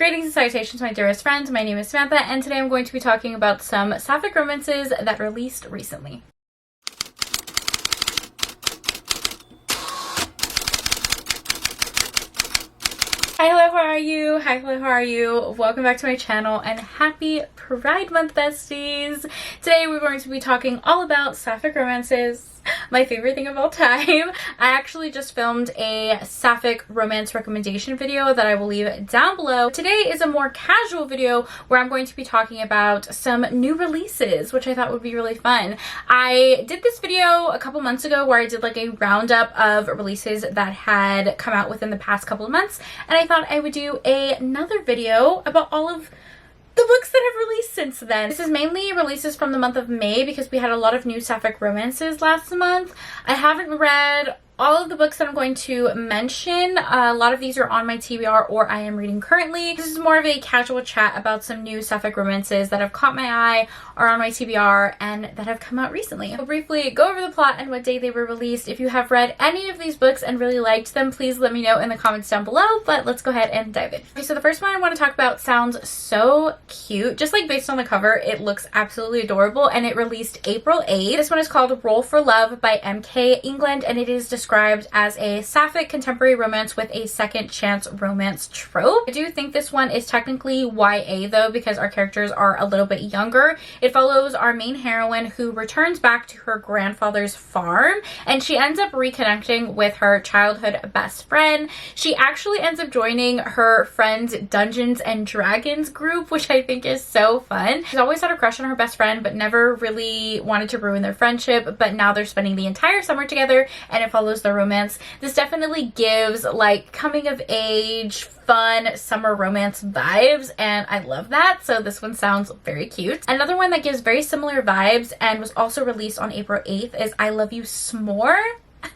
Greetings and salutations, my dearest friends. My name is Samantha, and today I'm going to be talking about some sapphic romances that released recently. Hi, hello, how are you? Hi, hello, how are you? Welcome back to my channel and happy Pride Month, besties! Today we're going to be talking all about sapphic romances. My favorite thing of all time. I actually just filmed a sapphic romance recommendation video that I will leave down below. Today is a more casual video where I'm going to be talking about some new releases, which I thought would be really fun. I did this video a couple months ago where I did like a roundup of releases that had come out within the past couple of months, and I thought I would do another video about all of the books that have released since then. This is mainly releases from the month of May because we had a lot of new sapphic romances last month. I haven't read all of the books that I'm going to mention. A lot of these are on my TBR or I am reading currently. This is more of a casual chat about some new sapphic romances that have caught my eye, are on my TBR, and that have come out recently. I'll briefly go over the plot and what day they were released. If you have read any of these books and really liked them, please let me know in the comments down below, but let's go ahead and dive in. Okay, so the first one I want to talk about sounds so cute. Just like based on the cover, it looks absolutely adorable, and it released April 8th. This one is called Roll for Love by MK England, and it is described as a sapphic contemporary romance with a second chance romance trope. I do think this one is technically YA though, because our characters are a little bit younger. It follows our main heroine who returns back to her grandfather's farm, and she ends up reconnecting with her childhood best friend. She actually ends up joining her friend's Dungeons and Dragons group, which I think is so fun. She's always had a crush on her best friend but never really wanted to ruin their friendship, but now they're spending the entire summer together and it follows their romance. This definitely gives like coming of age, fun summer romance vibes, and I love that. So this one sounds very cute. Another one that gives very similar vibes and was also released on April 8th is I Love You S'more.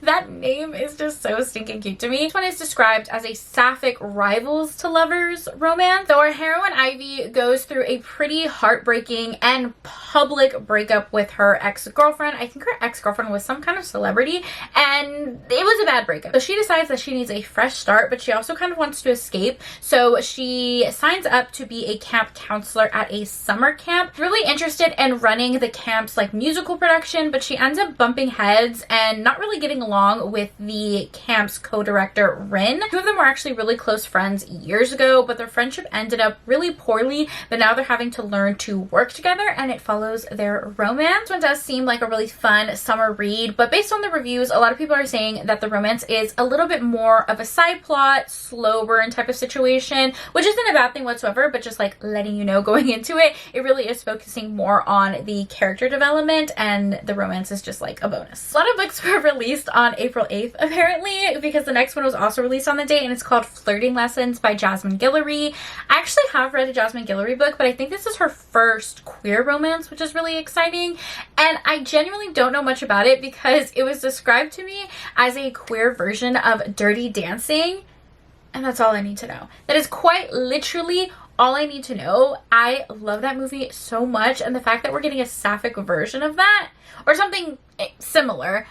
That name is just so stinking cute to me. This one is described as a sapphic rivals to lovers romance. So our heroine Ivy goes through a pretty heartbreaking and public breakup with her ex-girlfriend. I think her ex-girlfriend was some kind of celebrity, and it was a bad breakup. So she decides that she needs a fresh start, but she also kind of wants to escape. So she signs up to be a camp counselor at a summer camp. Really interested in running the camp's like musical production, but she ends up bumping heads and not really getting along with the camp's co-director Rin. Two of them were actually really close friends years ago, but their friendship ended up really poorly, but now they're having to learn to work together, and it follows their romance. This one does seem like a really fun summer read, but based on the reviews, a lot of people are saying that the romance is a little bit more of a side plot, slow burn type of situation, which isn't a bad thing whatsoever, but just like letting you know going into it, it really is focusing more on the character development, and the romance is just like a bonus. A lot of books were released on April 8th apparently, because the next one was also released on the date, and it's called Flirting Lessons by Jasmine Guillory. I actually have read a Jasmine Guillory book, but I think this is her first queer romance, which is really exciting, and I genuinely don't know much about it because it was described to me as a queer version of Dirty Dancing, and that's all I need to know. That is quite literally all I need to know. I love that movie so much, and the fact that we're getting a sapphic version of that or something similar,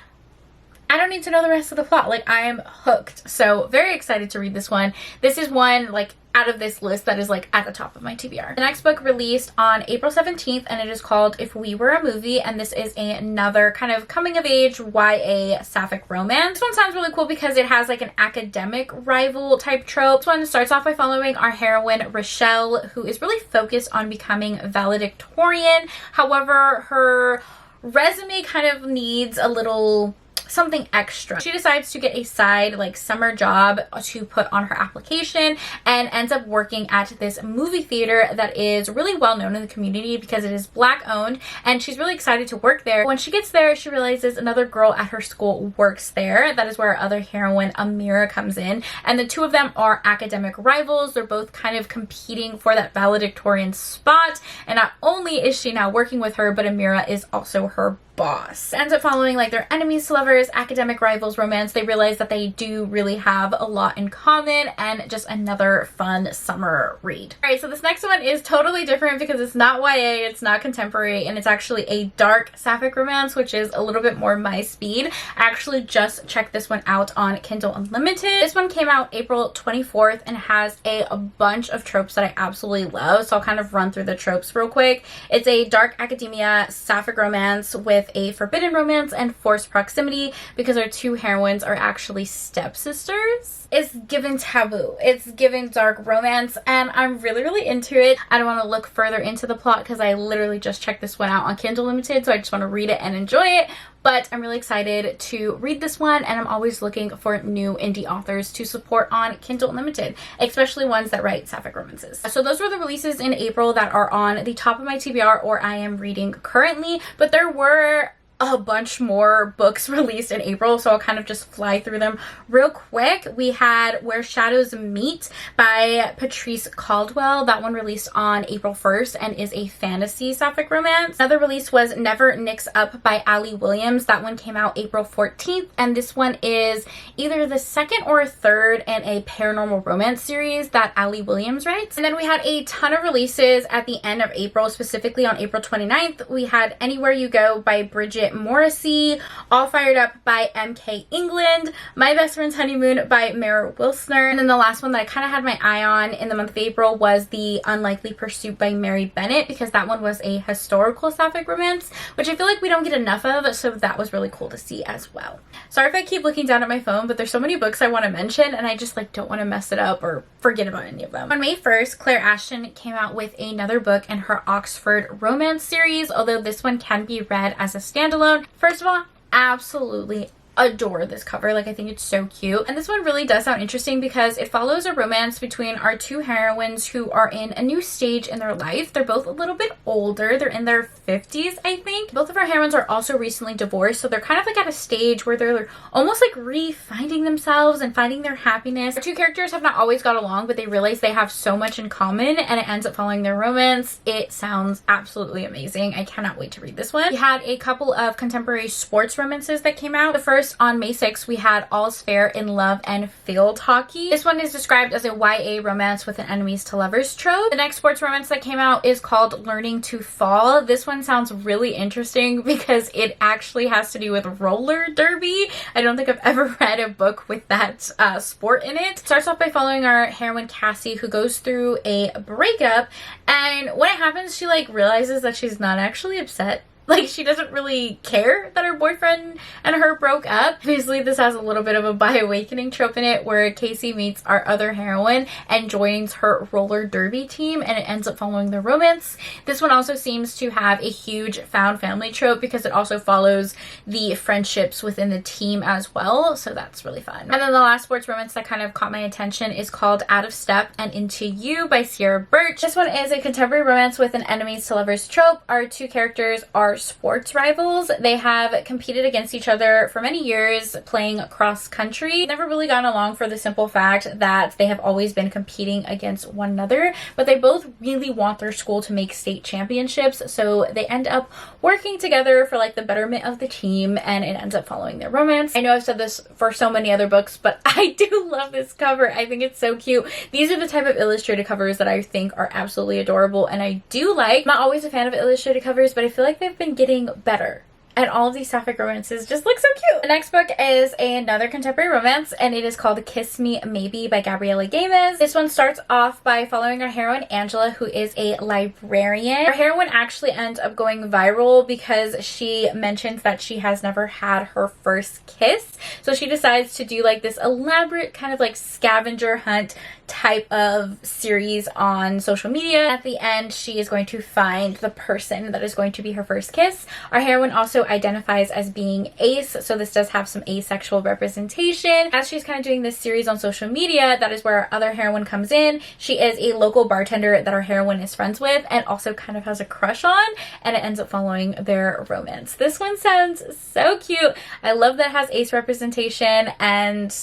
I don't need to know the rest of the plot. Like, I am hooked. So very excited to read this one. This is one like out of this list that is like at the top of my TBR. The next book released on April 17th, and it is called If We Were a Movie, and this is another kind of coming of age YA sapphic romance. This one sounds really cool because it has like an academic rival type trope. This one starts off by following our heroine Rochelle, who is really focused on becoming valedictorian. However, her resume kind of needs a little something extra. She decides to get a side like summer job to put on her application, and ends up working at this movie theater that is really well known in the community because it is Black owned, and she's really excited to work there. When she gets there, she realizes another girl at her school works there. That is where our other heroine Amira comes in, and the two of them are academic rivals. They're both kind of competing for that valedictorian spot, and not only is she now working with her, but Amira is also her boss. It ends up following like their enemies to lovers, academic rivals romance. They realize that they do really have a lot in common, and just another fun summer read. Alright, so this next one is totally different because it's not YA, it's not contemporary, and it's actually a dark sapphic romance, which is a little bit more my speed. I actually just checked this one out on Kindle Unlimited. This one came out April 24th and has a bunch of tropes that I absolutely love, so I'll kind of run through the tropes real quick. It's a dark academia sapphic romance with a forbidden romance and forced proximity because our two heroines are actually stepsisters. It's given taboo. It's given dark romance, and I'm really into it. I don't want to look further into the plot because I literally just checked this one out on Kindle Limited, so I just want to read it and enjoy it. But I'm really excited to read this one, and I'm always looking for new indie authors to support on Kindle Unlimited, especially ones that write sapphic romances. So those were the releases in April that are on the top of my TBR or I am reading currently, but there were a bunch more books released in April, so I'll kind of just fly through them real quick. We had Where Shadows Meet by Patrice Caldwell. That one released on April 1st and is a fantasy sapphic romance. Another release was Never Nicks Up by Ali Williams. That one came out April 14th, and this one is either the second or third in a paranormal romance series that Ali Williams writes. And then we had a ton of releases at the end of April. Specifically on April 29th, we had Anywhere You Go by Bridget Morrissey, All Fired Up by M.K. England, My Best Friend's Honeymoon by Mara Wilsner, and then the last one that I kind of had my eye on in the month of April was The Unlikely Pursuit by Mary Bennett, because that one was a historical sapphic romance, which I feel like we don't get enough of, so that was really cool to see as well. Sorry if I keep looking down at my phone, but there's so many books I want to mention, and I just like don't want to mess it up or forget about any of them. On May 1st, Claire Ashton came out with another book in her Oxford romance series, although this one can be read as a standalone. First of all, absolutely adore this cover. Like, I think it's so cute, and this one really does sound interesting because it follows a romance between our two heroines who are in a new stage in their life. They're both a little bit older. They're in their 50s, I think. Both of our heroines are also recently divorced, so they're kind of like at a stage where they're almost like re-finding themselves and finding their happiness. Our two characters have not always got along, but they realize they have so much in common, and it ends up following their romance. It sounds absolutely amazing. I cannot wait to read this one. We had a couple of contemporary sports romances that came out. The first, on May 6th, we had All's Fair in Love and Field Hockey. This one is described as a YA romance with an enemies to lovers trope. The next sports romance that came out is called Learning to Fall. This one sounds really interesting because it actually has to do with roller derby. I don't think I've ever read a book with that sport in it. It starts off by following our heroine Cassie, who goes through a breakup, and when it happens, she like realizes that she's not actually upset. Like, she doesn't really care that her boyfriend and her broke up. Obviously, this has a little bit of a bi awakening trope in it where Casey meets our other heroine and joins her roller derby team, and it ends up following their romance. This one also seems to have a huge found family trope because it also follows the friendships within the team as well, so that's really fun. And then the last sports romance that kind of caught my attention is called Out of Step and Into You by Sierra Birch. This one is a contemporary romance with an enemies to lovers trope. Our two characters are sports rivals. They have competed against each other for many years playing cross country. Never really gotten along for the simple fact that they have always been competing against one another, but they both really want their school to make state championships, so they end up working together for like the betterment of the team, and it ends up following their romance. I know I've said this for so many other books, but I do love this cover. I think it's so cute. These are the type of illustrated covers that I think are absolutely adorable, and I do like. I'm not always a fan of illustrated covers, but I feel like they've been getting better. And all of these sapphic romances just look so cute. The next book is another contemporary romance, and it is called Kiss Me Maybe by Gabriela Games. This one starts off by following our heroine Angela, who is a librarian. Our heroine actually ends up going viral because she mentions that she has never had her first kiss. So she decides to do like this elaborate kind of like scavenger hunt type of series on social media. At the end, she is going to find the person that is going to be her first kiss. Our heroine also identifies as being ace, so this does have some asexual representation. As she's kind of doing this series on social media, that is where our other heroine comes in. She is a local bartender that our heroine is friends with and also kind of has a crush on, and it ends up following their romance. This one sounds so cute. I love that it has ace representation, and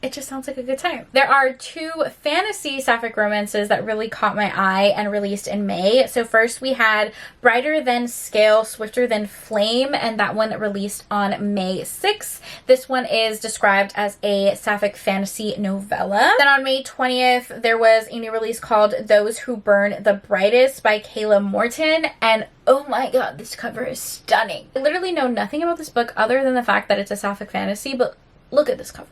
it just sounds like a good time. There are 2 fantasy sapphic romances that really caught my eye and released in May. So first we had Brighter Than Scale, Swifter Than Flame, and that one released on May 6th. This one is described as a sapphic fantasy novella. Then on May 20th, there was a new release called Those Who Burn the Brightest by Kayla Morton, and oh my god, this cover is stunning. I literally know nothing about this book other than the fact that it's a sapphic fantasy, but look at this cover.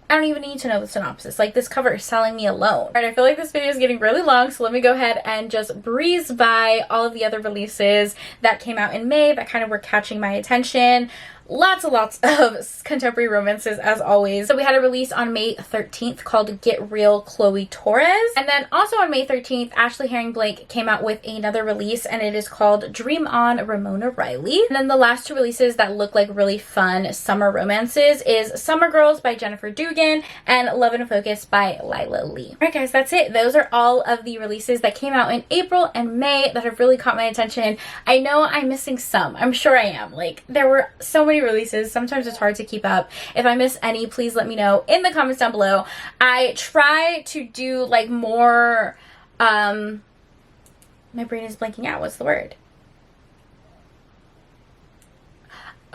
I don't even need to know the synopsis. Like, this cover is selling me alone. Alright, I feel like this video is getting really long, so let me go ahead and just breeze by all of the other releases that came out in May that kind of were catching my attention. Lots and lots of contemporary romances, as always. So we had a release on May 13th called Get Real, Chloe Torres. And then also on May 13th, Ashley Herring Blake came out with another release, and it is called Dream On, Ramona Riley. And then the last 2 releases that look like really fun summer romances is Summer Girls by Jennifer Dugan and Love in Focus by Lila Lee. Alright guys, that's it. Those are all of the releases that came out in April and May that have really caught my attention. I know I'm missing some. I'm sure I am. Like, there were so many releases. Sometimes it's hard to keep up. If I miss any, please let me know in the comments down below. I try to do like more my brain is blanking out. What's the word?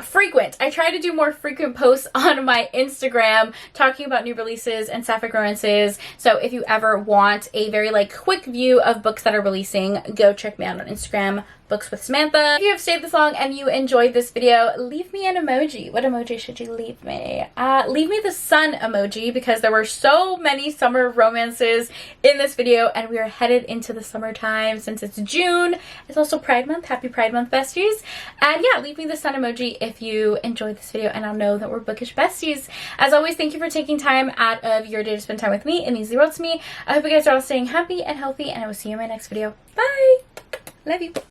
Frequent. I try to do more frequent posts on my Instagram talking about new releases and sapphic romances. So if you ever want a very like quick view of books that are releasing, go check me out on Instagram, Books with Samantha. If you have stayed this long and you enjoyed this video, leave me an emoji. What emoji should you leave me? Leave me the sun emoji, because there were so many summer romances in this video and we are headed into the summertime since it's June. It's also Pride Month. Happy Pride Month, besties. And yeah, leave me the sun emoji if you enjoyed this video, and I'll know that we're bookish besties. As always, thank you for taking time out of your day to spend time with me. It means the world to me. I hope you guys are all staying happy and healthy, and I will see you in my next video. Bye! Love you.